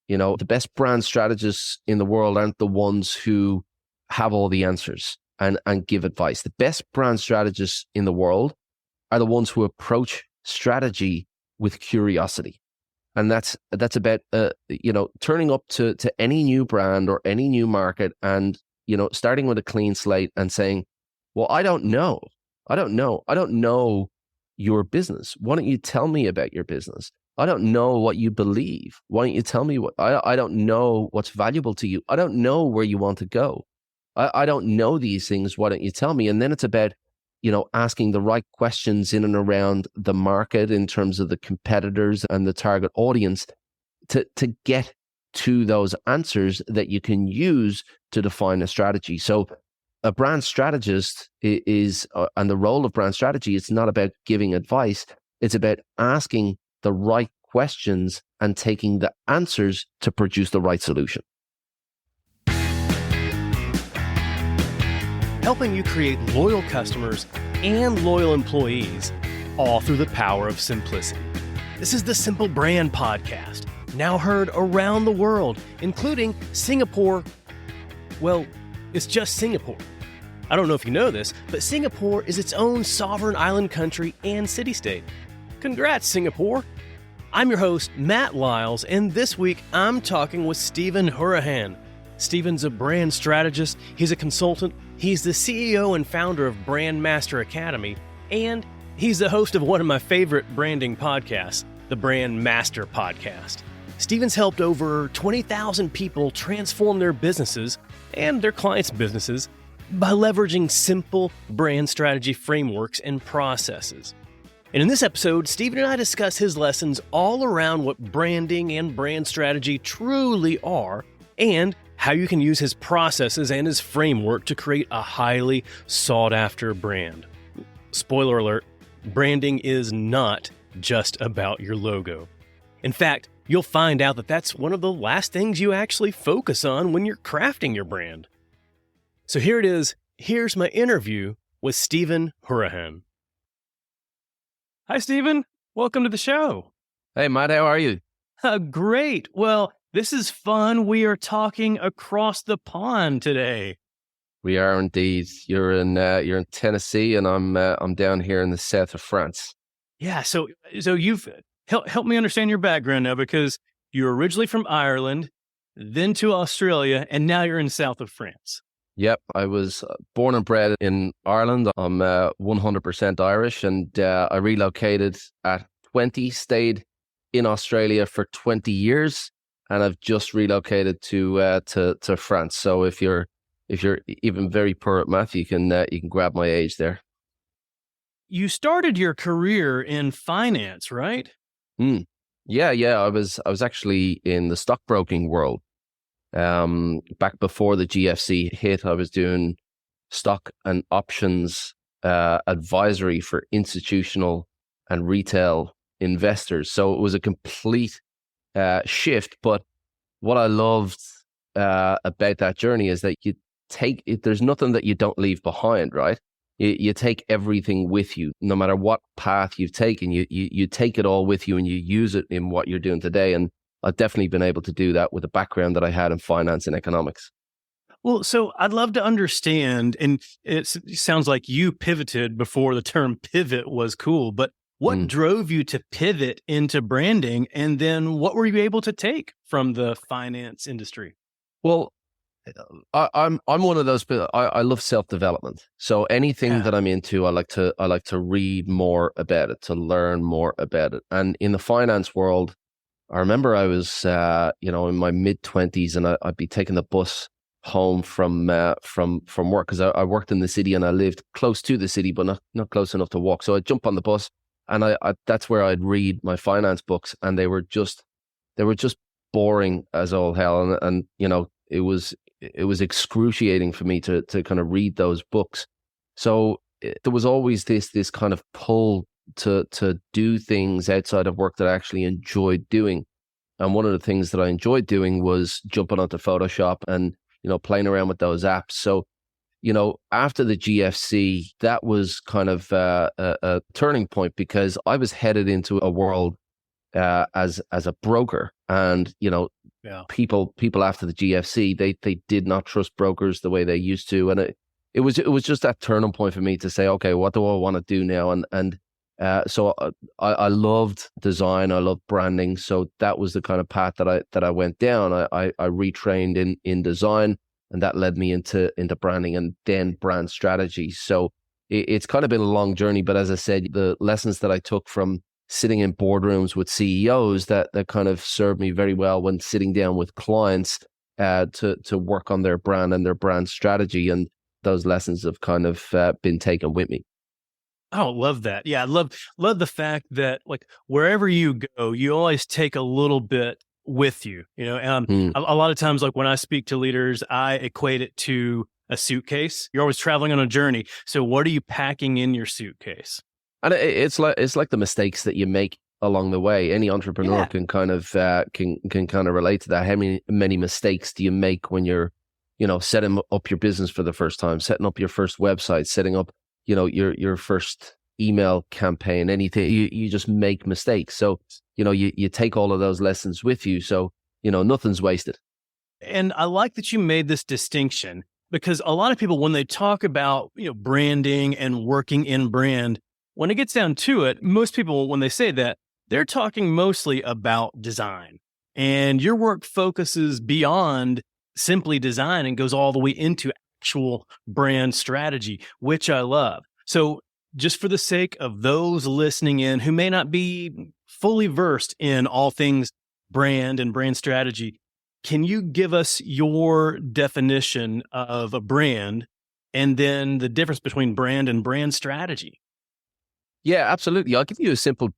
The best brand strategists in the world aren't the ones who have all the answers and give advice. The best brand strategists in the world are the ones who approach strategy with curiosity. And that's about, turning up to any new brand or any new market and, starting with a clean slate and saying, well, I don't know your business. Why don't you tell me about your business? I don't know what you believe. Why don't you tell me I don't know what's valuable to you. I don't know where you want to go. I don't know these things. Why don't you tell me? And then it's about, asking the right questions in and around the market in terms of the competitors and the target audience to get to those answers that you can use to define a strategy. So a brand strategist is, and the role of brand strategy, it's not about giving advice. It's about asking the right questions and taking the answers to produce the right solution. Helping you create loyal customers and loyal employees, all through the power of simplicity. This is the Simple Brand Podcast, now heard around the world, including Singapore. Well, it's just Singapore. I don't know if you know this, but Singapore is its own sovereign island country and city-state. Congrats, Singapore! I'm your host, Matt Lyles, and this week I'm talking with Stephen Houraghan. Stephen's a brand strategist, he's a consultant, he's the CEO and founder of Brand Master Academy, and he's the host of one of my favorite branding podcasts, the Brand Master Podcast. Stephen's helped over 20,000 people transform their businesses and their clients' businesses by leveraging simple brand strategy frameworks and processes. And in this episode, Stephen and I discuss his lessons all around what branding and brand strategy truly are, and how you can use his processes and his framework to create a highly sought-after brand. Spoiler alert, branding is not just about your logo. In fact, you'll find out that that's one of the last things you actually focus on when you're crafting your brand. So here it is. Here's my interview with Stephen Houraghan. Hi, Stephen. Welcome to the show. Hey, Matt, how are you? Great. Well, this is fun. We are talking across the pond today. We are indeed. You're in Tennessee, and I'm down here in the south of France. Yeah. So you've helped me understand your background now, because you're originally from Ireland, then to Australia, and now you're in south of France. Yep, I was born and bred in Ireland. I'm 100% Irish, and I relocated at 20, stayed in Australia for 20 years, and I've just relocated to France. So if you're even very poor at math, you can grab my age there. You started your career in finance, right? Yeah. I was actually in the stockbroking world. Back before the GFC hit, I was doing stock and options advisory for institutional and retail investors. So it was a complete shift. But what I loved about that journey is that there's nothing that you don't leave behind, right? You take everything with you, no matter what path you've taken. You take it all with you, and you use it in what you're doing today. And I've definitely been able to do that with the background that I had in finance and economics. Well, so I'd love to understand, and it sounds like you pivoted before the term pivot was cool, but what drove you to pivot into branding, and then what were you able to take from the finance industry? Well, I'm one of those. I love self-development. So anything that I'm into, I like to read more about it, to learn more about it. And in the finance world, I remember I was, in my mid-20s, and I'd be taking the bus home from work, because I worked in the city and I lived close to the city, but not close enough to walk. So I'd jump on the bus, and that's where I'd read my finance books, and they were just boring as all hell, and it was excruciating for me to kind of read those books. So there was always this kind of pull to do things outside of work that I actually enjoyed doing. And one of the things that I enjoyed doing was jumping onto Photoshop and, playing around with those apps. So, after the GFC, that was kind of a turning point, because I was headed into a world as a broker. And, Yeah. people after the GFC, they did not trust brokers the way they used to, and it was just that turning point for me to say, okay, what do I want to do now? So I loved design, I loved branding, so that was the kind of path that I went down. I retrained in design, and that led me into branding and then brand strategy. So it's kind of been a long journey, but as I said, the lessons that I took from sitting in boardrooms with CEOs that kind of served me very well when sitting down with clients to work on their brand and their brand strategy, and those lessons have kind of been taken with me. Oh, love that. Yeah, I love the fact that like wherever you go, you always take a little bit with you. Hmm. A lot of times, like when I speak to leaders, I equate it to a suitcase. You're always traveling on a journey. So, what are you packing in your suitcase? And it's like the mistakes that you make along the way. Any entrepreneur Yeah. can kind of can kind of relate to that. How many mistakes do you make when you're, setting up your business for the first time, setting up your first website, setting up, your first email campaign, anything. You just make mistakes. So, you take all of those lessons with you. So, nothing's wasted. And I like that you made this distinction because a lot of people, when they talk about, branding and working in brand, when it gets down to it, most people, when they say that, they're talking mostly about design. And your work focuses beyond simply design and goes all the way into actual brand strategy, which I love. So, just for the sake of those listening in who may not be fully versed in all things brand and brand strategy, can you give us your definition of a brand and then the difference between brand and brand strategy? Yeah, absolutely. I'll give you a simple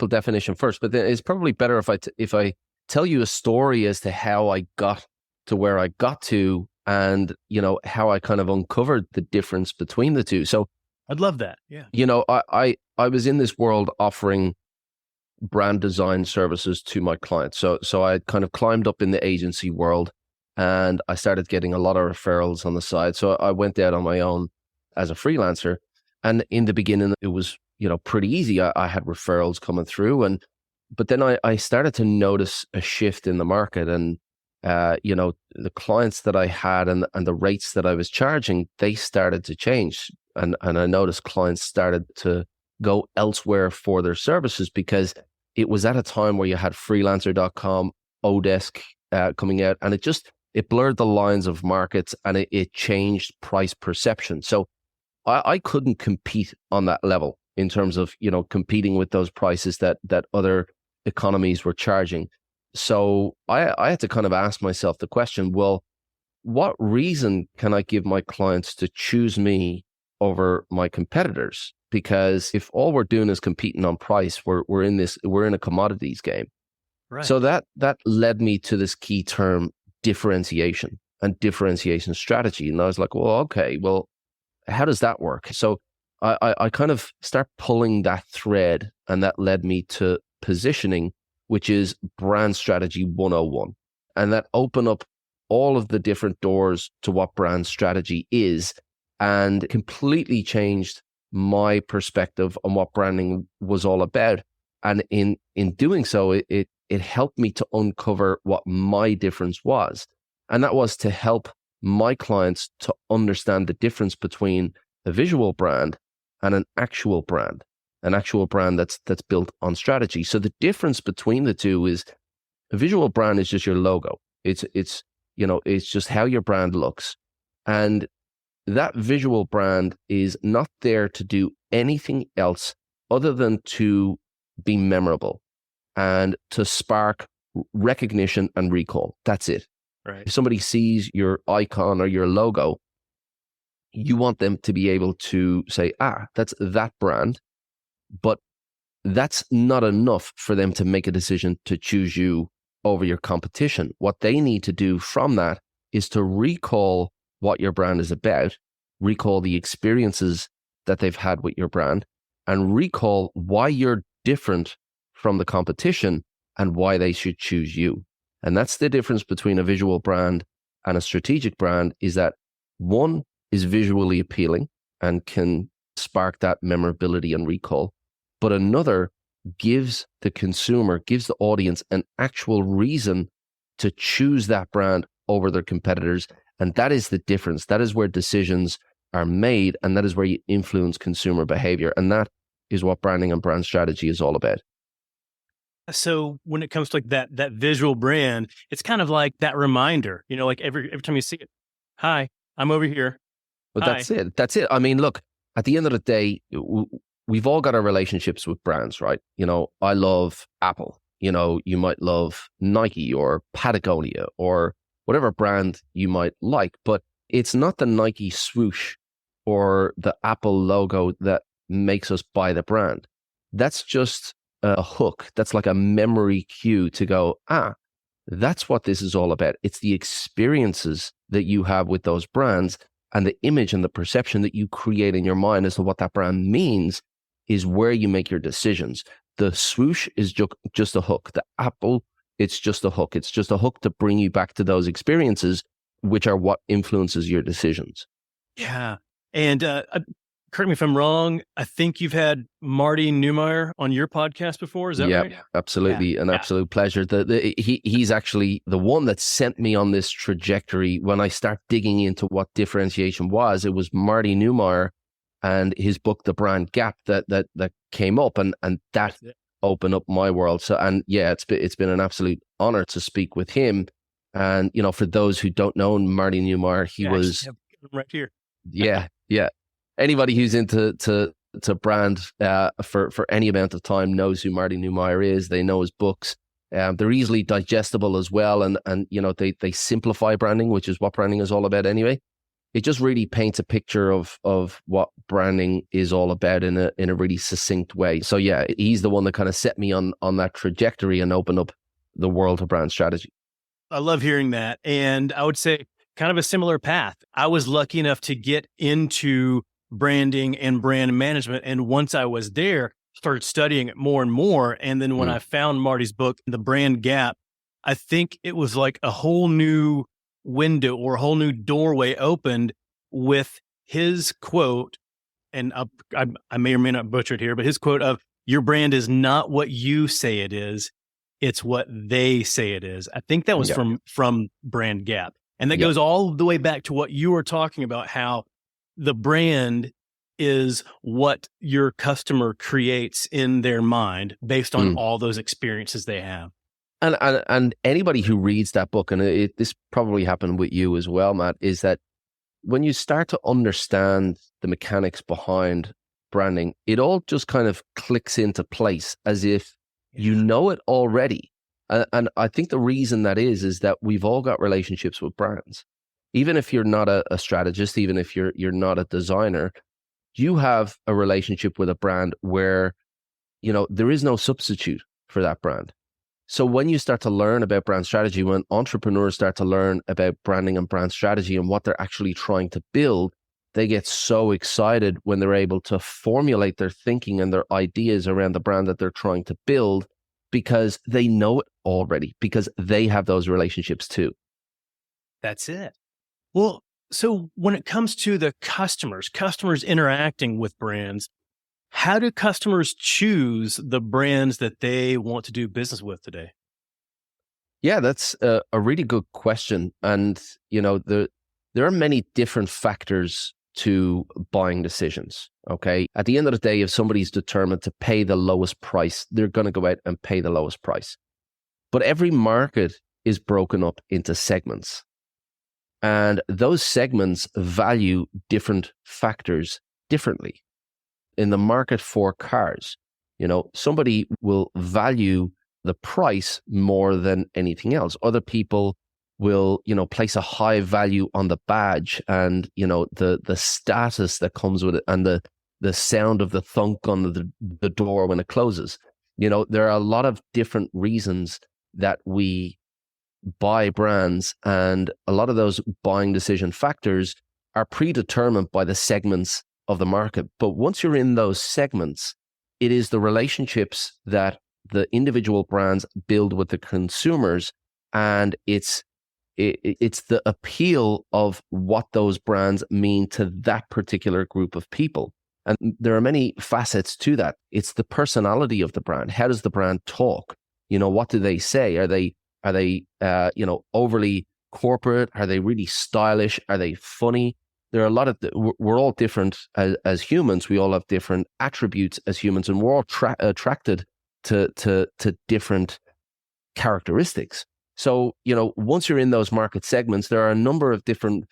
definition first, but then it's probably better if I tell you a story as to how I got to where I got to, and how I kind of uncovered the difference between the two. So, I'd love that. Yeah. I was in this world offering brand design services to my clients. So I kind of climbed up in the agency world, and I started getting a lot of referrals on the side. So I went out on my own as a freelancer. And in the beginning, it was, pretty easy. I had referrals coming through, but then I started to notice a shift in the market, and the clients that I had and the rates that I was charging, they started to change. And I noticed clients started to go elsewhere for their services because it was at a time where you had freelancer.com, Odesk coming out, and it blurred the lines of markets, and it changed price perception. So I couldn't compete on that level in terms of, competing with those prices that other economies were charging. So I had to kind of ask myself the question, well, what reason can I give my clients to choose me over my competitors? Because if all we're doing is competing on price, we're in a commodities game. Right. So that led me to this key term, differentiation and differentiation strategy. And I was like, well, okay, well, how does that work? So I kind of start pulling that thread, and that led me to positioning, which is brand strategy 101. And that opened up all of the different doors to what brand strategy is, and completely changed my perspective on what branding was all about. And in doing so, it helped me to uncover what my difference was. And that was to help my clients to understand the difference between a visual brand and an actual brand that's built on strategy. So the difference between the two is a visual brand is just your logo. It's just how your brand looks. And that visual brand is not there to do anything else other than to be memorable and to spark recognition and recall. That's it. Right. If somebody sees your icon or your logo, you want them to be able to say, that's that brand. But that's not enough for them to make a decision to choose you over your competition. What they need to do from that is to recall what your brand is about, recall the experiences that they've had with your brand, and recall why you're different from the competition and why they should choose you. And that's the difference between a visual brand and a strategic brand, is that one is visually appealing and can spark that memorability and recall, but another gives the consumer, gives the audience an actual reason to choose that brand over their competitors. And that is the difference. That is where decisions are made, and that is where you influence consumer behavior. And that is what branding and brand strategy is all about. So when it comes to like that visual brand, it's kind of like that reminder, like every time you see it, hi, I'm over here. But Hi. that's it. I mean, look, at the end of the day, we've all got our relationships with brands, right? I love Apple. You might love Nike or Patagonia or whatever brand you might like, but it's not the Nike swoosh or the Apple logo that makes us buy the brand. That's just a hook. That's like a memory cue to go, that's what this is all about. It's the experiences that you have with those brands, and the image and the perception that you create in your mind as to what that brand means is where you make your decisions. The swoosh is just a hook. The Apple, it's just a hook. It's just a hook to bring you back to those experiences, which are what influences your decisions. Yeah. And correct me if I'm wrong, I think you've had Marty Neumeier on your podcast before. Is that right? Yeah, absolutely. An absolute pleasure. He's actually the one that sent me on this trajectory. When I start digging into what differentiation was, it was Marty Neumeier and his book, The Brand Gap, that came up, and that opened up my world. So, and yeah, it's been an absolute honor to speak with him. And, for those who don't know Marty Neumeier, he was right here. Yeah. Anybody who's into brand for any amount of time knows who Marty Neumeier is. They know his books. They're easily digestible as well, and they simplify branding, which is what branding is all about anyway. It just really paints a picture of what branding is all about in a really succinct way. So yeah, he's the one that kind of set me on that trajectory and opened up the world of brand strategy. I love hearing that, and I would say kind of a similar path. I was lucky enough to get into branding and brand management. And once I was there, started studying it more and more. And then when I found Marty's book, The Brand Gap, I think it was like a whole new window or a whole new doorway opened with his quote. And I may or may not butcher it here, but his quote of, "Your brand is not what you say it is. It's what they say it is." I think that was from Brand Gap. And that goes all the way back to what you were talking about, how the brand is what your customer creates in their mind based on all those experiences they have. And anybody who reads that book, and this probably happened with you as well, Matt, is that when you start to understand the mechanics behind branding, it all just kind of clicks into place as if you know it already. And I think the reason that is that we've all got relationships with brands. Even if you're not a strategist, even if you're not a designer, you have a relationship with a brand where, there is no substitute for that brand. So when you start to learn about brand strategy, when entrepreneurs start to learn about branding and brand strategy and what they're actually trying to build, they get so excited when they're able to formulate their thinking and their ideas around the brand that they're trying to build, because they know it already, because they have those relationships too. That's it. Well, so when it comes to the customers interacting with brands, how do customers choose the brands that they want to do business with today? Yeah, that's a really good question. And, there are many different factors to buying decisions. Okay. At the end of the day, if somebody's determined to pay the lowest price, they're going to go out and pay the lowest price. But every market is broken up into segments. And those segments value different factors differently. In the market for cars, somebody will value the price more than anything else. Other people will, place a high value on the badge and, the status that comes with it, and the sound of the thunk on the door when it closes. There are a lot of different reasons that we buy brands, and a lot of those buying decision factors are predetermined by the segments of the market. But once you're in those segments, it is the relationships that the individual brands build with the consumers, and it's the appeal of what those brands mean to that particular group of people. And there are many facets to that. It's the personality of the brand. How does the brand talk? What do they say? Are they Are they, overly corporate? Are they really stylish? Are they funny? There are a lot of, we're all different as humans. We all have different attributes as humans, and we're all attracted to different characteristics. So, once you're in those market segments, there are a number of different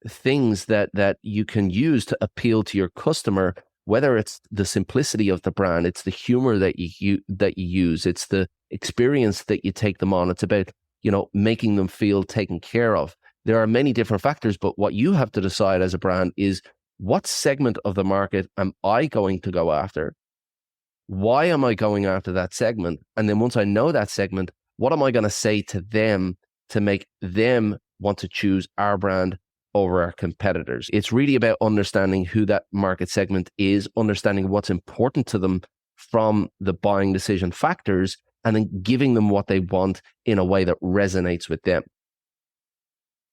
things that you can use to appeal to your customer, whether it's the simplicity of the brand, it's the humor that you use, it's the experience that you take them on. It's about, making them feel taken care of. There are many different factors, but what you have to decide as a brand is, what segment of the market am I going to go after? Why am I going after that segment? And then once I know that segment, what am I going to say to them to make them want to choose our brand over our competitors? It's really about understanding who that market segment is, understanding what's important to them from the buying decision factors, and then giving them what they want in a way that resonates with them.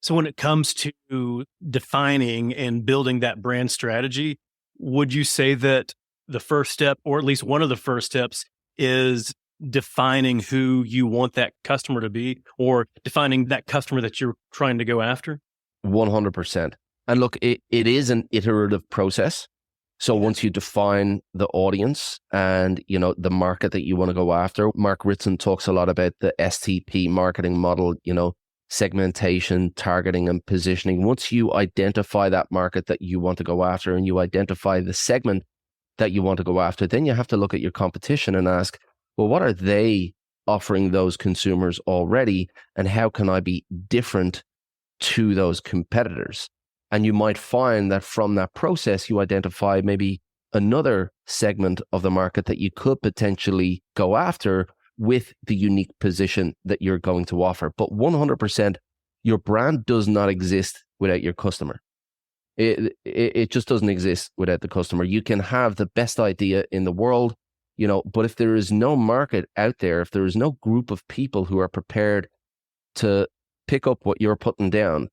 So when it comes to defining and building that brand strategy, would you say that the first step, or at least one of the first steps, is defining who you want that customer to be, or defining that customer that you're trying to go after? 100%. And look, it is an iterative process. So once you define the audience and, the market that you want to go after, Mark Ritson talks a lot about the STP marketing model, segmentation, targeting, and positioning. Once you identify that market that you want to go after, and you identify the segment that you want to go after, then you have to look at your competition and ask, well, what are they offering those consumers already? And how can I be different to those competitors? And you might find that from that process, you identify maybe another segment of the market that you could potentially go after with the unique position that you're going to offer. But 100%, your brand does not exist without your customer. It just doesn't exist without the customer. You can have the best idea in the world, but if there is no market out there, if there is no group of people who are prepared to pick up what you're putting down,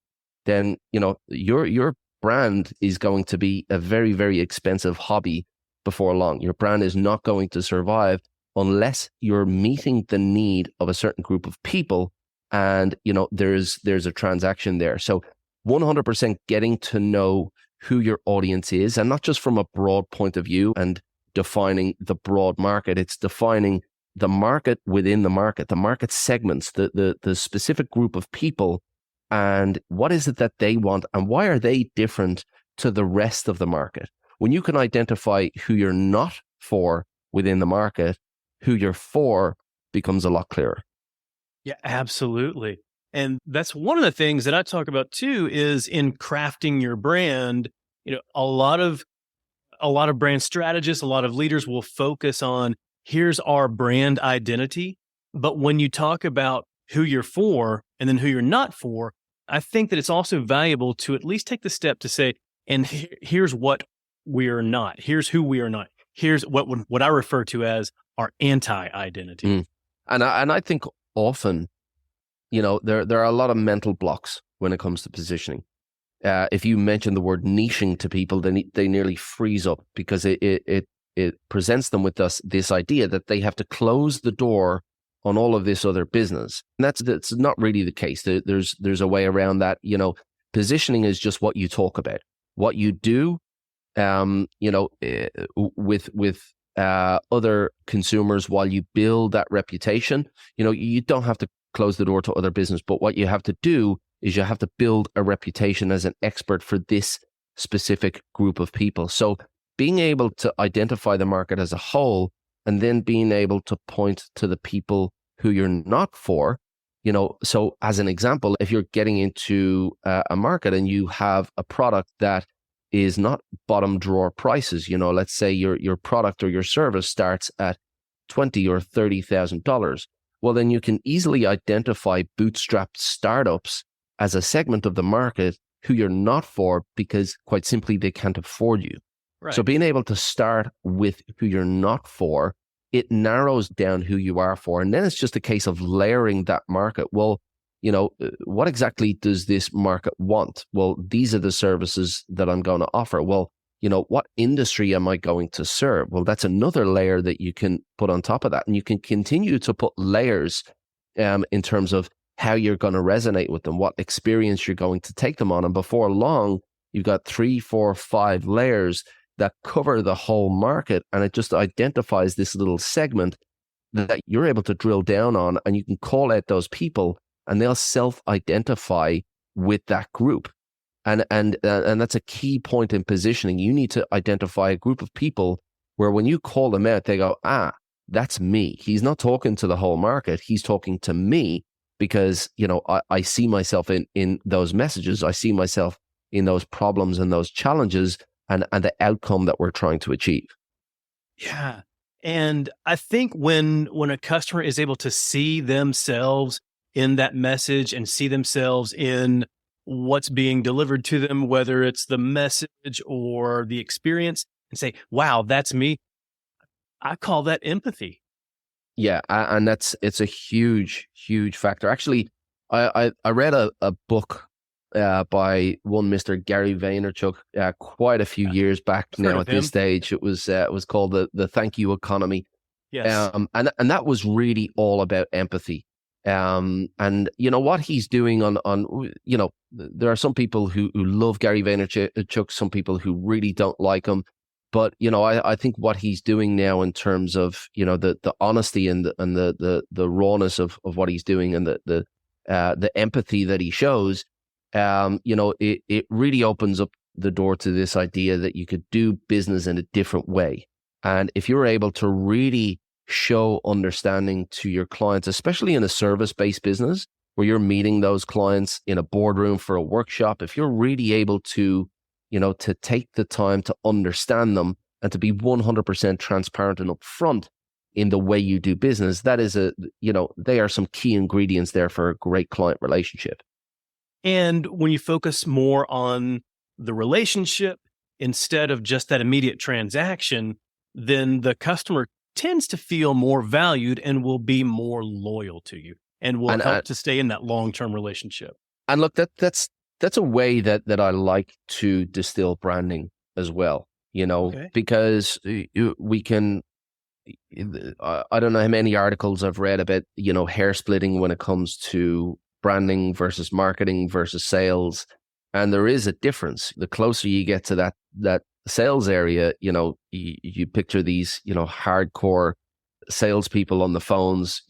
then, your brand is going to be a very, very expensive hobby before long. Your brand is not going to survive unless you're meeting the need of a certain group of people, and, there's a transaction there. So 100% getting to know who your audience is, and not just from a broad point of view and defining the broad market, it's defining the market within the market segments, the specific group of people, and what is it that they want, and why are they different to the rest of the market? When you can identify who you're not for within the market, who you're for becomes a lot clearer. Yeah, absolutely. And that's one of the things that I talk about too, is in crafting your brand. A lot of brand strategists, a lot of leaders will focus on, here's our brand identity. But when you talk about who you're for and then who you're not for, I think that it's also valuable to at least take the step to say, and here's what we are not. Here's who we are not. Here's what I refer to as our anti-identity. And I think often, there are a lot of mental blocks when it comes to positioning. If you mention the word niching to people, they nearly freeze up, because it presents them with this idea that they have to close the door on all of this other business. And that's not really the case. There's a way around that. Positioning is just what you talk about, what you do, with other consumers while you build that reputation. You don't have to close the door to other business, but what you have to do is you have to build a reputation as an expert for this specific group of people. So being able to identify the market as a whole, and then being able to point to the people who you're not for, so as an example, if you're getting into a market and you have a product that is not bottom drawer prices, let's say your product or your service starts at $20,000 or $30,000. Well, then you can easily identify bootstrapped startups as a segment of the market who you're not for, because quite simply they can't afford you. Right. So being able to start with who you're not for, it narrows down who you are for. And then it's just a case of layering that market. Well, what exactly does this market want? Well, these are the services that I'm going to offer. Well, what industry am I going to serve? Well, that's another layer that you can put on top of that. And you can continue to put layers in terms of how you're going to resonate with them, what experience you're going to take them on. And before long, you've got 3, 4, 5 layers that cover the whole market. And it just identifies this little segment that you're able to drill down on, and you can call out those people and they'll self-identify with that group. And that's a key point in positioning. You need to identify a group of people where when you call them out, they go, that's me. He's not talking to the whole market. He's talking to me because, I see myself in those messages. I see myself in those problems and those challenges and the outcome that we're trying to achieve. Yeah. And I think when a customer is able to see themselves in that message and see themselves in what's being delivered to them, whether it's the message or the experience, and say, wow, that's me, I call that empathy. Yeah, and it's a huge, huge factor. Actually, I read a book by one Mr. Gary Vaynerchuk quite a few years back now. At this stage, it was called the Thank You Economy. Yes, and that was really all about empathy. And what he's doing on there are some people who love Gary Vaynerchuk, some people who really don't like him. But I think what he's doing now in terms of the honesty and the rawness of what he's doing and the empathy that he shows, it really opens up the door to this idea that you could do business in a different way. And if you're able to really show understanding to your clients, especially in a service-based business where you're meeting those clients in a boardroom for a workshop, if you're really able to to take the time to understand them and to be 100% transparent and upfront in the way you do business, that is they are some key ingredients there for a great client relationship. And when you focus more on the relationship instead of just that immediate transaction, then the customer tends to feel more valued and will be more loyal to you and will help to stay in that long-term relationship. And look, that's a way that I like to distill branding as well, because we can, I don't know how many articles I've read about, hair splitting when it comes to branding versus marketing versus sales. And there is a difference. The closer you get to that sales area, you picture these, hardcore salespeople on the phones,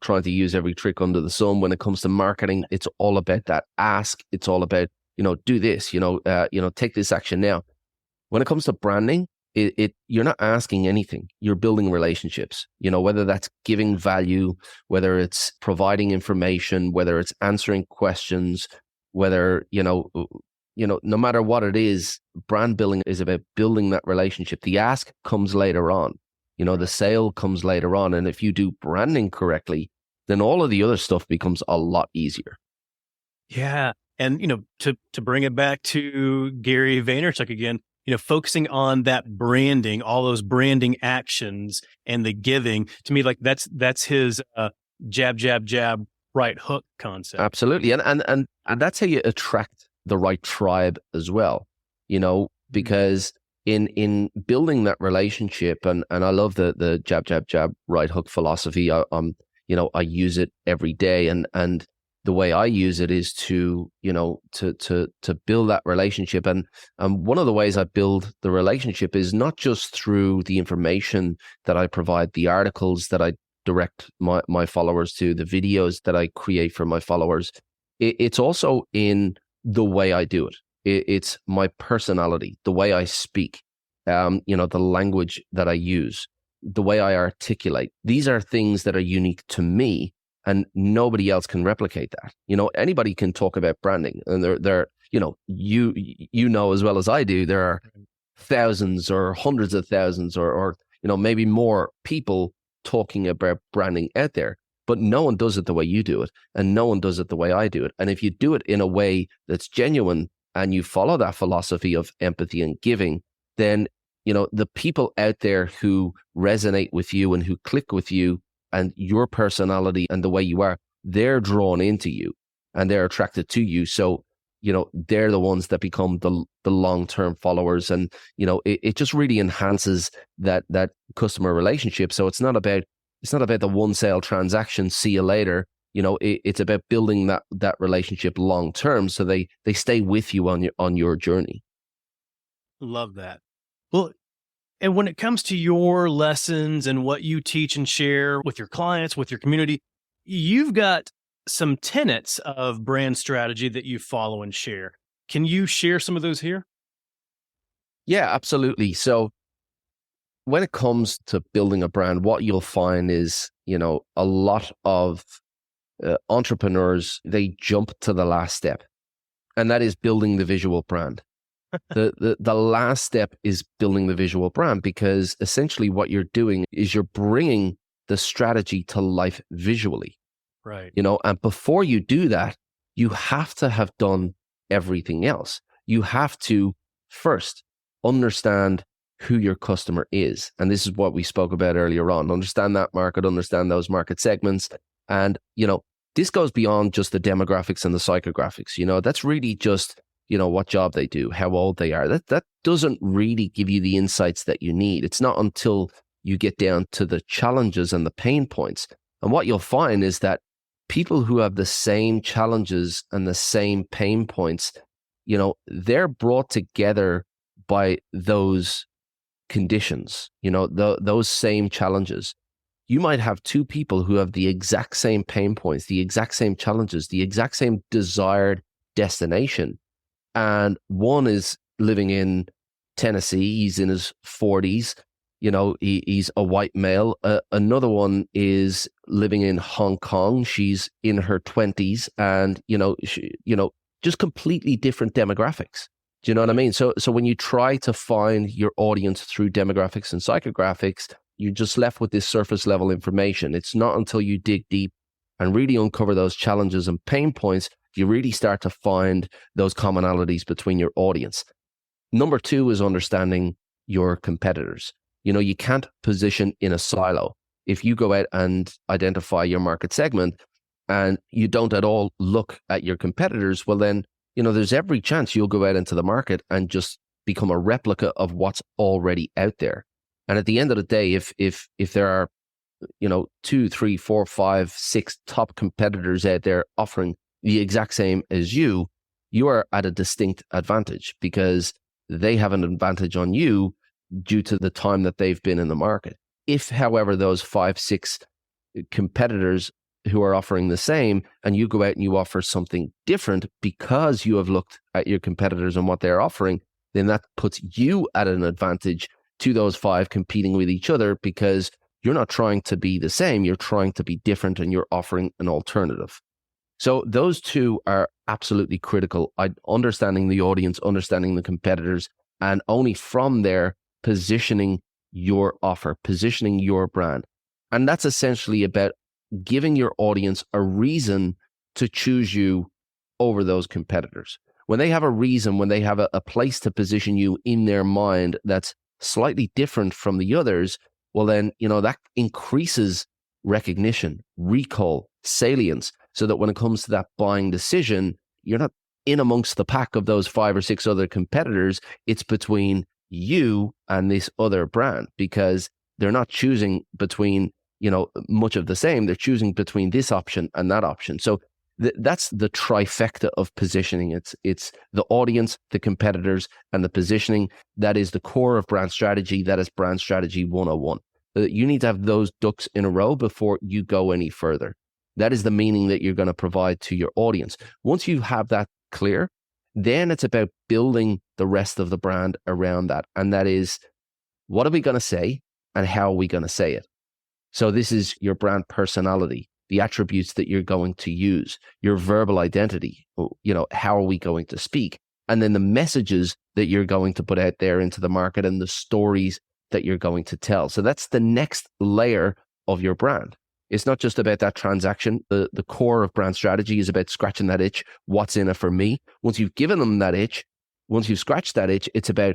trying to use every trick under the sun. When it comes to marketing, it's all about that ask. It's all about, do this, take this action now. When it comes to branding, you're not asking anything. You're building relationships, whether that's giving value, whether it's providing information, whether it's answering questions, whether, no matter what it is, brand building is about building that relationship. The ask comes later on. The sale comes later on. And if you do branding correctly, then all of the other stuff becomes a lot easier. Yeah. And, to bring it back to Gary Vaynerchuk again, focusing on that branding, all those branding actions and the giving, to me, like that's his jab, jab, jab, right hook concept. Absolutely. And that's how you attract the right tribe as well, because in building that relationship, and I love the jab, jab, jab, right hook philosophy. I use it every day, and the way I use it is to build that relationship. And one of the ways I build the relationship is not just through the information that I provide, the articles that I direct my followers to, the videos that I create for my followers. It's also in the way I do it. It's my personality, the way I speak, the language that I use, the way I articulate. These are things that are unique to me, and nobody else can replicate that. Anybody can talk about branding, and there, you know as well as I do, there are thousands or hundreds of thousands or maybe more people talking about branding out there. But no one does it the way you do it, and no one does it the way I do it. And if you do it in a way that's genuine and you follow that philosophy of empathy and giving, then, the people out there who resonate with you and who click with you and your personality and the way you are, they're drawn into you and they're attracted to you. So, they're the ones that become the long-term followers. And, it just really enhances that customer relationship. So it's not about the one sale transaction, see you later. It's about building that relationship long term, so they stay with you on your journey. Love that. Well, and when it comes to your lessons and what you teach and share with your clients, with your community, you've got some tenets of brand strategy that you follow and share. Can you share some of those here? Yeah, absolutely. So when it comes to building a brand, what you'll find is, a lot of entrepreneurs, they jump to the last step, and that is building the visual brand. The last step is building the visual brand, because essentially what you're doing is you're bringing the strategy to life visually. Right. And before you do that, you have to have done everything else. You have to first understand who your customer is. And this is what we spoke about earlier on. Understand that market, understand those market segments. And, this goes beyond just the demographics and the psychographics. That's really just, what job they do, how old they are. That doesn't really give you the insights that you need. It's not until you get down to the challenges and the pain points. And what you'll find is that people who have the same challenges and the same pain points, they're brought together by those conditions, those same challenges. You might have two people who have the exact same pain points, the exact same challenges, the exact same desired destination. And one is living in Tennessee, he's in his 40s, he's a white male. Another one is living in Hong Kong, she's in her 20s, and, just completely different demographics. Do you know what I mean? So when you try to find your audience through demographics and psychographics, you're just left with this surface level information. It's not until you dig deep and really uncover those challenges and pain points, you really start to find those commonalities between your audience. Number two is understanding your competitors. You can't position in a silo. If you go out and identify your market segment and you don't at all look at your competitors, well then, there's every chance you'll go out into the market and just become a replica of what's already out there. And at the end of the day, if there are, 2, 3, 4, 5, 6 top competitors out there offering the exact same as you are at a distinct advantage, because they have an advantage on you due to the time that they've been in the market. If, however, those 5, 6 competitors who are offering the same, and you go out and you offer something different because you have looked at your competitors and what they're offering, then that puts you at an advantage to those 5 competing with each other, because you're not trying to be the same, you're trying to be different, and you're offering an alternative. So those two are absolutely critical. Understanding the audience, understanding the competitors, and only from there, positioning your offer, positioning your brand. And that's essentially about giving your audience a reason to choose you over those competitors. When they have a reason, when they have a place to position you in their mind that's slightly different from the others, well then, that increases recognition, recall, salience, so that when it comes to that buying decision, you're not in amongst the pack of those 5 or 6 other competitors. It's between you and this other brand, because they're not choosing between, much of the same. They're choosing between this option and that option. So that's the trifecta of positioning. It's the audience, the competitors, and the positioning. That is the core of brand strategy. That is brand strategy 101. You need to have those ducks in a row before you go any further. That is the meaning that you're going to provide to your audience. Once you have that clear, then it's about building the rest of the brand around that. And that is, what are we going to say and how are we going to say it? So this is your brand personality, the attributes that you're going to use, your verbal identity, how are we going to speak? And then the messages that you're going to put out there into the market, and the stories that you're going to tell. So that's the next layer of your brand. It's not just about that transaction. The core of brand strategy is about scratching that itch. What's in it for me? Once you've given them that itch, once you've scratched that itch, it's about,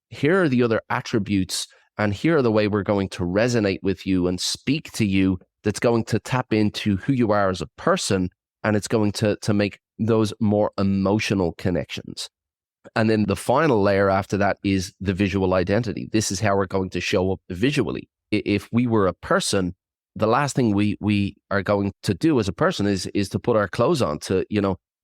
here are the other attributes, and here are the way we're going to resonate with you and speak to you, that's going to tap into who you are as a person, and it's going to make those more emotional connections. And then the final layer after that is the visual identity. This is how we're going to show up visually. If we were a person, the last thing we are going to do as a person is to put our clothes on to,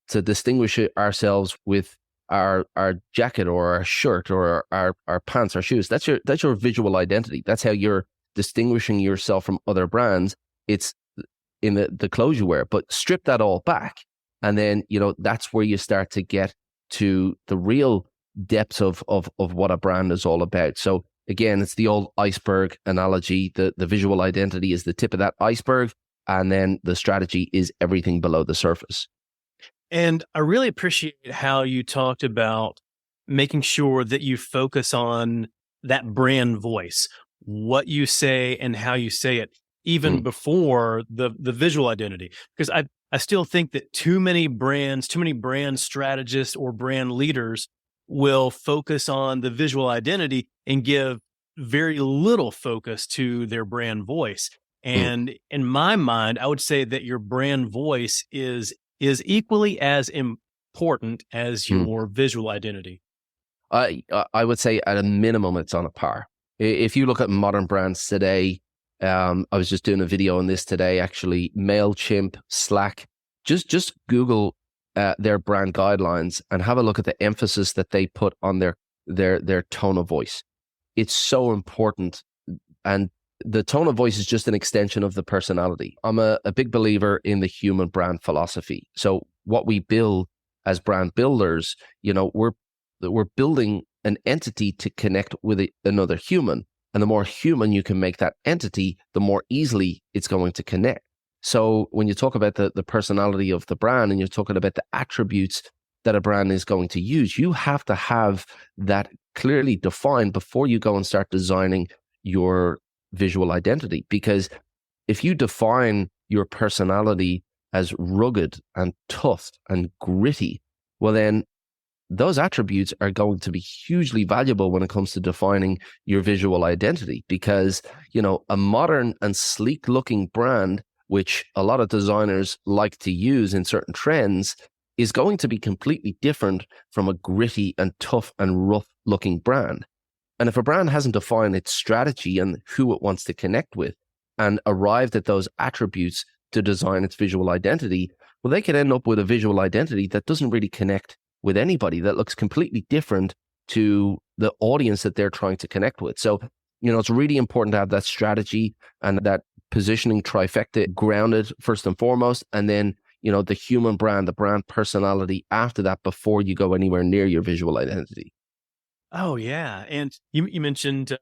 to distinguish ourselves with our jacket or our shirt or our pants, our shoes. That's your visual identity. That's how you're distinguishing yourself from other brands. It's in the clothes you wear. But strip that all back, and then that's where you start to get to the real depths of what a brand is all about. So again, it's the old iceberg analogy. The visual identity is the tip of that iceberg, and then the strategy is everything below the surface. And I really appreciate how you talked about making sure that you focus on that brand voice, what you say and how you say it, even before the visual identity. Because I still think that too many brand strategists or brand leaders will focus on the visual identity and give very little focus to their brand voice. And in my mind, I would say that your brand voice is equally as important as your visual identity. I would say at a minimum, it's on a par. If you look at modern brands today, I was just doing a video on this today, actually. MailChimp, Slack, just Google their brand guidelines and have a look at the emphasis that they put on their tone of voice. It's so important, and the tone of voice is just an extension of the personality. I'm a big believer in the human brand philosophy. So what we build as brand builders, we're building an entity to connect with another human. And the more human you can make that entity, the more easily it's going to connect. So when you talk about the personality of the brand and you're talking about the attributes that a brand is going to use, you have to have that clearly defined before you go and start designing your visual identity. Because if you define your personality as rugged and tough and gritty, well, then those attributes are going to be hugely valuable when it comes to defining your visual identity. Because, a modern and sleek looking brand, which a lot of designers like to use in certain trends, is going to be completely different from a gritty and tough and rough looking brand. And if a brand hasn't defined its strategy and who it wants to connect with and arrived at those attributes to design its visual identity, well, they could end up with a visual identity that doesn't really connect with anybody, that looks completely different to the audience that they're trying to connect with. So, it's really important to have that strategy and that positioning trifecta grounded first and foremost, and then, the human brand, the brand personality after that before you go anywhere near your visual identity. Oh, yeah. And you mentioned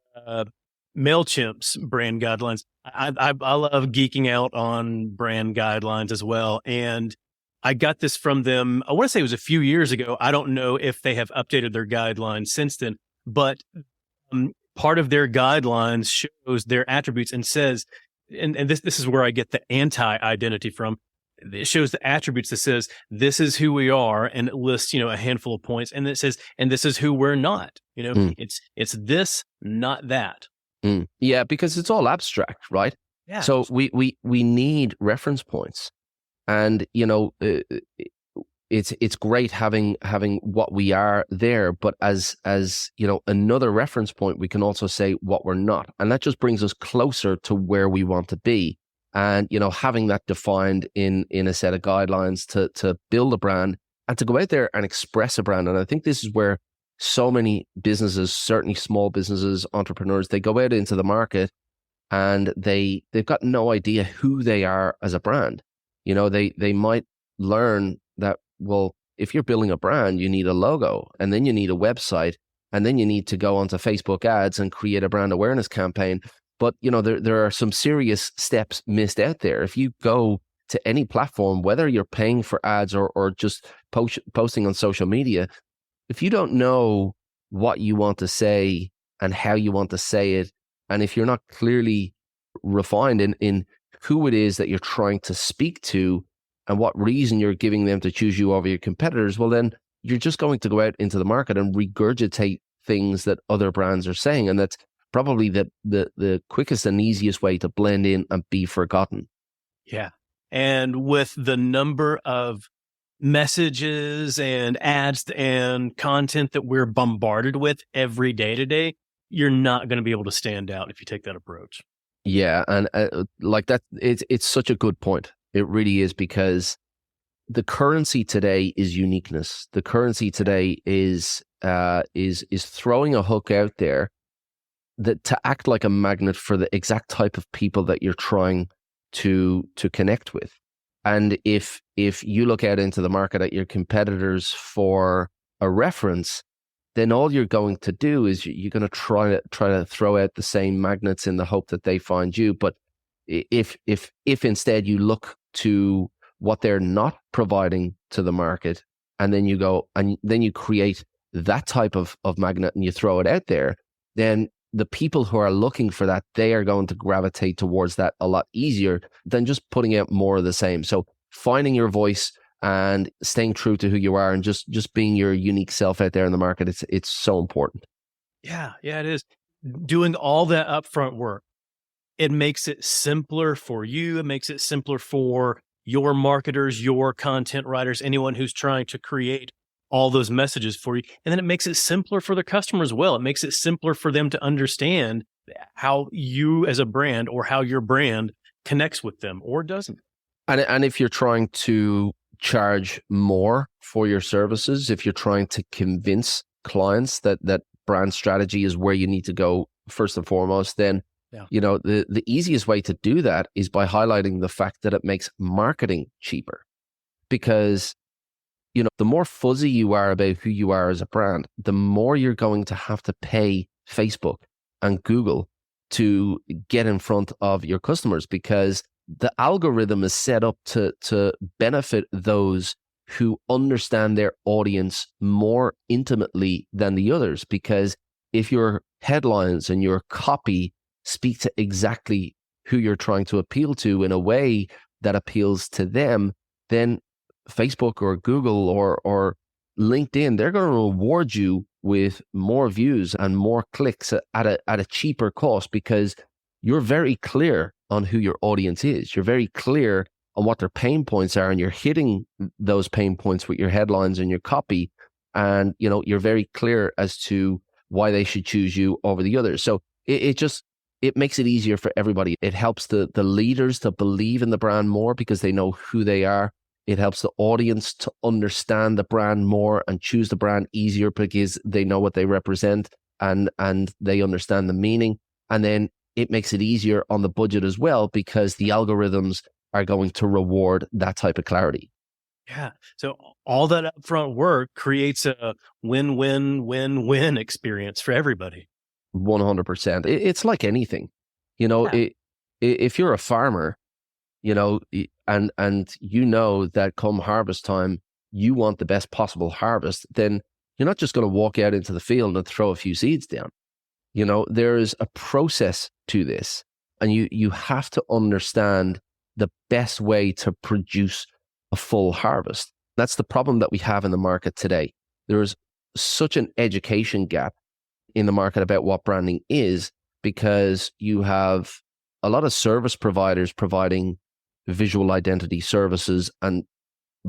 MailChimp's brand guidelines. I love geeking out on brand guidelines as well. And I got this from them, I want to say it was a few years ago. I don't know if they have updated their guidelines since then, but part of their guidelines shows their attributes and says, and this is where I get the anti-identity from. It shows the attributes that says, this is who we are, and it lists, a handful of points, and it says, and this is who we're not. It's this, not that. Yeah, because it's all abstract, right? Yeah. So we need reference points. And it's great having what we are there, but as another reference point, we can also say what we're not, and that just brings us closer to where we want to be. And having that defined in a set of guidelines to build a brand and to go out there and express a brand. And I think this is where so many businesses, certainly small businesses, entrepreneurs, they go out into the market and they've got no idea who they are as a brand. They might learn that, well, if you're building a brand, you need a logo, and then you need a website, and then you need to go onto Facebook ads and create a brand awareness campaign. But, there are some serious steps missed out there. If you go to any platform, whether you're paying for ads or just posting on social media, if you don't know what you want to say and how you want to say it, and if you're not clearly refined in who it is that you're trying to speak to and what reason you're giving them to choose you over your competitors, well, then you're just going to go out into the market and regurgitate things that other brands are saying. And that's probably the quickest and easiest way to blend in and be forgotten. Yeah. And with the number of messages and ads and content that we're bombarded with every day today, you're not going to be able to stand out if you take that approach. Yeah, and like that, it's such a good point. It really is, because the currency today is uniqueness. The currency today is throwing a hook out there that to act like a magnet for the exact type of people that you're trying to connect with. And if you look out into the market at your competitors for a reference, then all you're going to do is you're going to try to throw out the same magnets in the hope that they find you. But if instead you look to what they're not providing to the market, and then you go and then you create that type of magnet and you throw it out there, then the people who are looking for that, they are going to gravitate towards that a lot easier than just putting out more of the same. So finding your voice and staying true to who you are and just being your unique self out there in the market, it's so important. Yeah, yeah, it is. Doing all that upfront work, it makes it simpler for you. It makes it simpler for your marketers, your content writers, anyone who's trying to create all those messages for you. And then it makes it simpler for the customer as well. It makes it simpler for them to understand how you as a brand or how your brand connects with them or doesn't. And if you're trying to charge more for your services, if you're trying to convince clients that brand strategy is where you need to go first and foremost, then Yeah. the easiest way to do that is by highlighting the fact that it makes marketing cheaper. Because the more fuzzy you are about who you are as a brand, the more you're going to have to pay Facebook and Google to get in front of your customers, because the algorithm is set up to benefit those who understand their audience more intimately than the others. Because if your headlines and your copy speak to exactly who you're trying to appeal to in a way that appeals to them, then Facebook or Google or LinkedIn, they're going to reward you with more views and more clicks at a cheaper cost, because you're very clear on who your audience is. You're very clear on what their pain points are, and you're hitting those pain points with your headlines and your copy. And, you're very clear as to why they should choose you over the others. So it makes it easier for everybody. It helps the leaders to believe in the brand more because they know who they are. It helps the audience to understand the brand more and choose the brand easier because they know what they represent and they understand the meaning. And then it makes it easier on the budget as well, because the algorithms are going to reward that type of clarity. Yeah. So all that upfront work creates a win-win-win-win experience for everybody. 100%. It's like anything, Yeah. if you're a farmer, and that come harvest time, you want the best possible harvest, then you're not just going to walk out into the field and throw a few seeds down. There is a process to this, and you have to understand the best way to produce a full harvest. That's the problem that we have in the market today. There is such an education gap in the market about what branding is, because you have a lot of service providers providing visual identity services and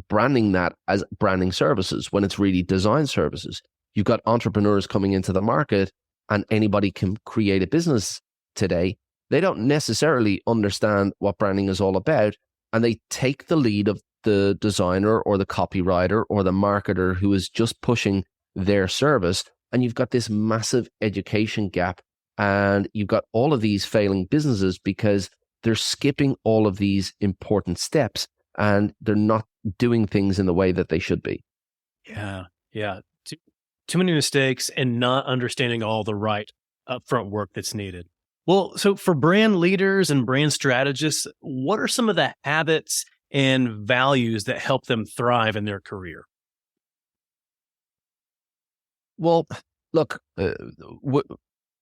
branding that as branding services when it's really design services. You've got entrepreneurs coming into the market, and anybody can create a business today. They don't necessarily understand what branding is all about, and they take the lead of the designer or the copywriter or the marketer who is just pushing their service. And you've got this massive education gap, and you've got all of these failing businesses because they're skipping all of these important steps and they're not doing things in the way that they should be. Yeah. Yeah. Too many mistakes and not understanding all the right upfront work that's needed. Well, so for brand leaders and brand strategists, what are some of the habits and values that help them thrive in their career? Well, look,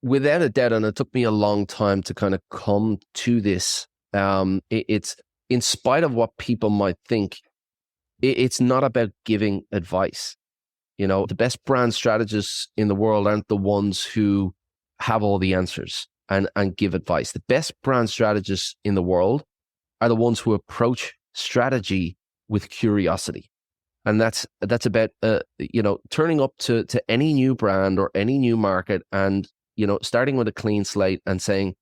without a doubt, and it took me a long time to kind of come to this, it's in spite of what people might think, it's not about giving advice. The best brand strategists in the world aren't the ones who have all the answers and give advice. The best brand strategists in the world are the ones who approach strategy with curiosity. And that's about turning up to any new brand or any new market and starting with a clean slate and saying,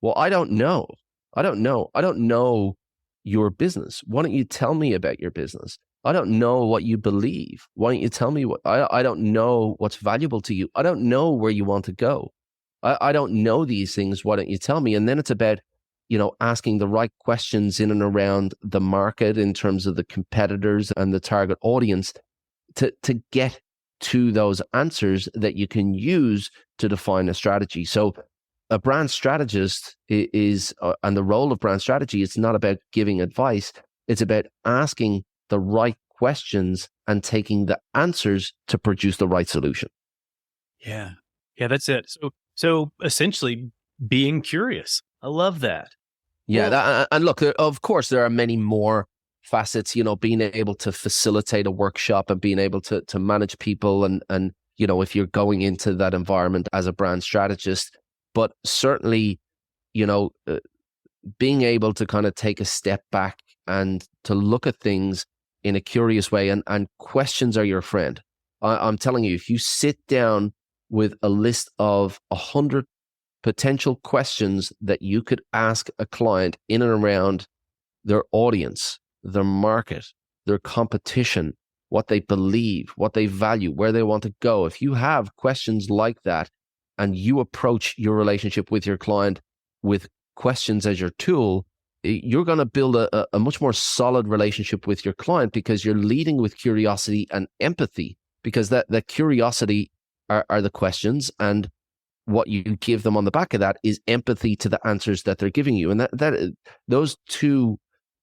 Well, I don't know. I don't know your business. Why don't you tell me about your business? I don't know what you believe. Why don't you tell me I don't know what's valuable to you. I don't know where you want to go. I don't know these things. Why don't you tell me? And then it's about, asking the right questions in and around the market in terms of the competitors and the target audience to get to those answers that you can use to define a strategy. So a brand strategist is and the role of brand strategy, it's not about giving advice. It's about asking the right questions and taking the answers to produce the right solution. Yeah. Yeah, that's it. So essentially being curious. I love that. Yeah, Well, and look, of course, there are many more facets. Being able to facilitate a workshop and being able to manage people, and if you're going into that environment as a brand strategist, but certainly, you know, uh, being able to kind of take a step back and to look at things in a curious way, and questions are your friend. I'm telling you, if you sit down with a list of 100 potential questions that you could ask a client in and around their audience, their market, their competition, what they believe, what they value, where they want to go. If you have questions like that and you approach your relationship with your client with questions as your tool, you're going to build a much more solid relationship with your client because you're leading with curiosity and empathy, because that curiosity are the questions, and what you give them on the back of that is empathy to the answers that they're giving you. And that those two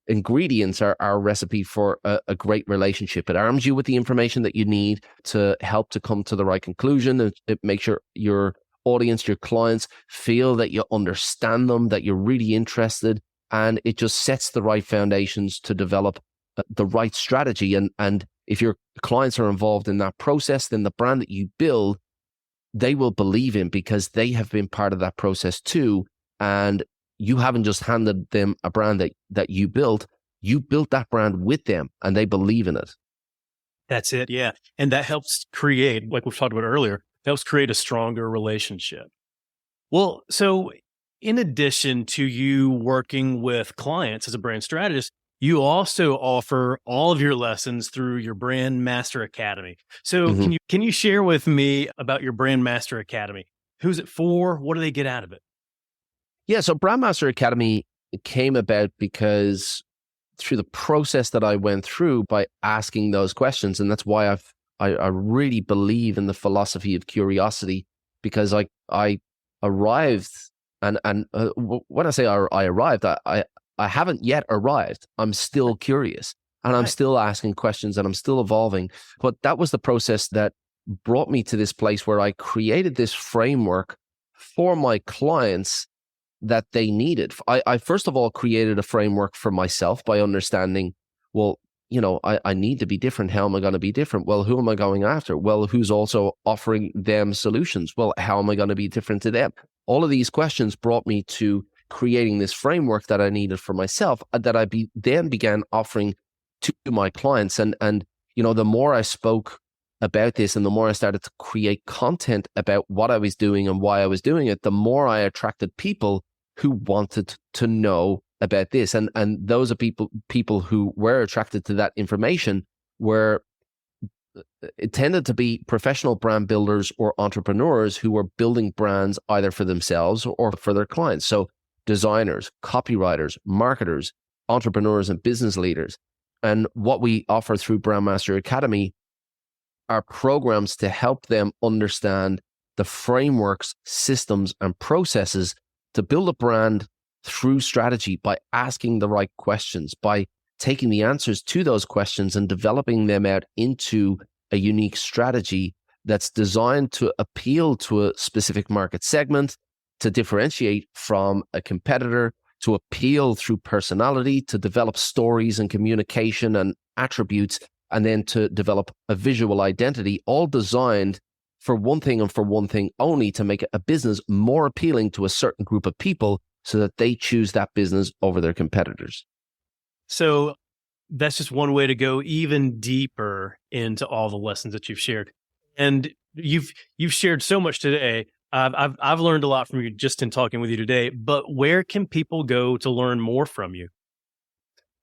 ingredients are our recipe for a great relationship. It arms you with the information that you need to help to come to the right conclusion. It makes your audience, your clients feel that you understand them, that you're really interested, and it just sets the right foundations to develop the right strategy. And if your clients are involved in that process, then the brand that you build, they will believe in, because they have been part of that process too. And you haven't just handed them a brand that you built that brand with them, and they believe in it. that's it. Yeah. And that helps create, like we've talked about earlier, helps create a stronger relationship. Well, so in addition to you working with clients as a brand strategist, you also offer all of your lessons through your Brand Master Academy. So Mhm. can you share with me about your Brand Master Academy? Who's it for? What do they get out of it? Yeah, so Brandmaster Academy came about because through the process that I went through by asking those questions, and that's why I really believe in the philosophy of curiosity, because I arrived, and when I say I arrived, I haven't yet arrived. I'm still curious, and I'm Right. still asking questions, and I'm still evolving. But that was the process that brought me to this place where I created this framework for my clients that they needed. I first of all created a framework for myself by understanding, well, I need to be different. How am I going to be different? Well, who am I going after? Well, who's also offering them solutions? Well, how am I going to be different to them? All of these questions brought me to creating this framework that I needed for myself, that then began offering to my clients. And the more I spoke about this, and the more I started to create content about what I was doing and why I was doing it, the more I attracted people who wanted to know about this. And those are people who were attracted to that information were it tended to be professional brand builders or entrepreneurs who were building brands either for themselves or for their clients. So designers, copywriters, marketers, entrepreneurs, and business leaders. And what we offer through Brandmaster Academy are programs to help them understand the frameworks, systems, and processes to build a brand through strategy by asking the right questions, by taking the answers to those questions and developing them out into a unique strategy that's designed to appeal to a specific market segment, to differentiate from a competitor, to appeal through personality, to develop stories and communication and attributes, and then to develop a visual identity, all designed for one thing and for one thing only, to make a business more appealing to a certain group of people so that they choose that business over their competitors. So that's just one way to go even deeper into all the lessons that you've shared. And you've shared so much today. I've learned a lot from you just in talking with you today, but where can people go to learn more from you?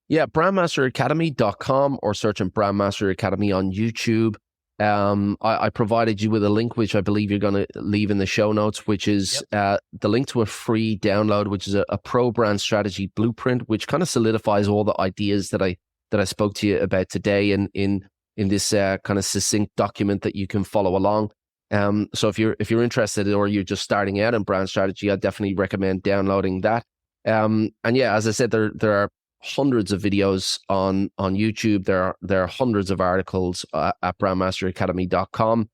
Yeah, brandmasteracademy.com or searching Brandmaster Academy on YouTube. I provided you with a link, which I believe you're going to leave in the show notes, which is the link to a free download, which is a pro brand strategy blueprint, which kind of solidifies all the ideas that I spoke to you about today in this kind of succinct document that you can follow along. So if you're interested or you're just starting out in brand strategy, I definitely recommend downloading that. And yeah, as I said, there are hundreds of videos on YouTube. There are hundreds of articles at brandmasteracademy.com.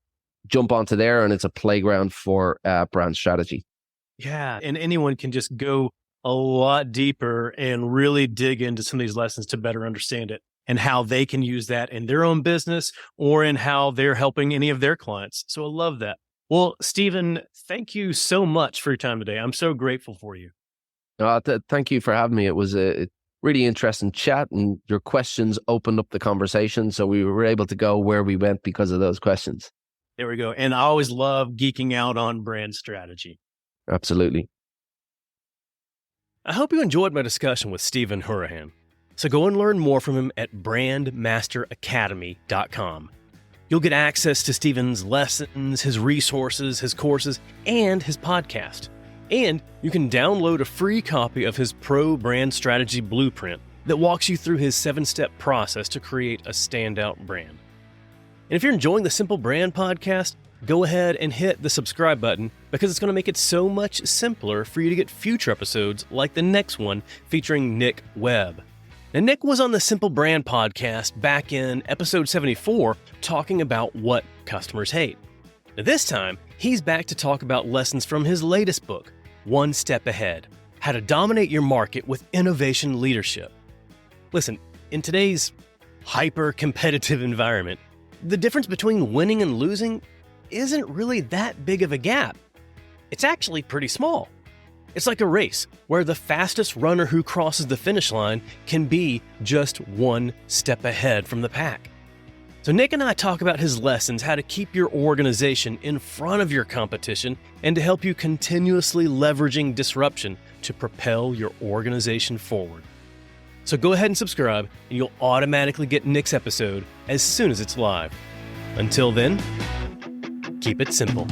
Jump onto there, and it's a playground for brand strategy. Yeah, and anyone can just go a lot deeper and really dig into some of these lessons to better understand it and how they can use that in their own business or in how they're helping any of their clients. So I love that. Well, Stephen, thank you so much for your time today. I'm so grateful for you. Thank you for having me. It was a really interesting chat, and your questions opened up the conversation. So we were able to go where we went because of those questions. There we go. And I always love geeking out on brand strategy. Absolutely. I hope you enjoyed my discussion with Stephen Houraghan. So go and learn more from him at brandmasteracademy.com. You'll get access to Stephen's lessons, his resources, his courses, and his podcast. And you can download a free copy of his Pro Brand Strategy Blueprint that walks you through his 7-step process to create a standout brand. And if you're enjoying the Simple Brand podcast, go ahead and hit the subscribe button because it's going to make it so much simpler for you to get future episodes like the next one featuring Nick Webb. Now, Nick was on the Simple Brand podcast back in episode 74 talking about what customers hate. Now, this time, he's back to talk about lessons from his latest book, One Step Ahead: How to Dominate Your Market with Innovation Leadership. Listen, in today's hyper-competitive environment, the difference between winning and losing isn't really that big of a gap. It's actually pretty small. It's like a race where the fastest runner who crosses the finish line can be just one step ahead from the pack. So Nick and I talk about his lessons, how to keep your organization in front of your competition, and to help you continuously leveraging disruption to propel your organization forward. So go ahead and subscribe, and you'll automatically get Nick's episode as soon as it's live. Until then, keep it simple.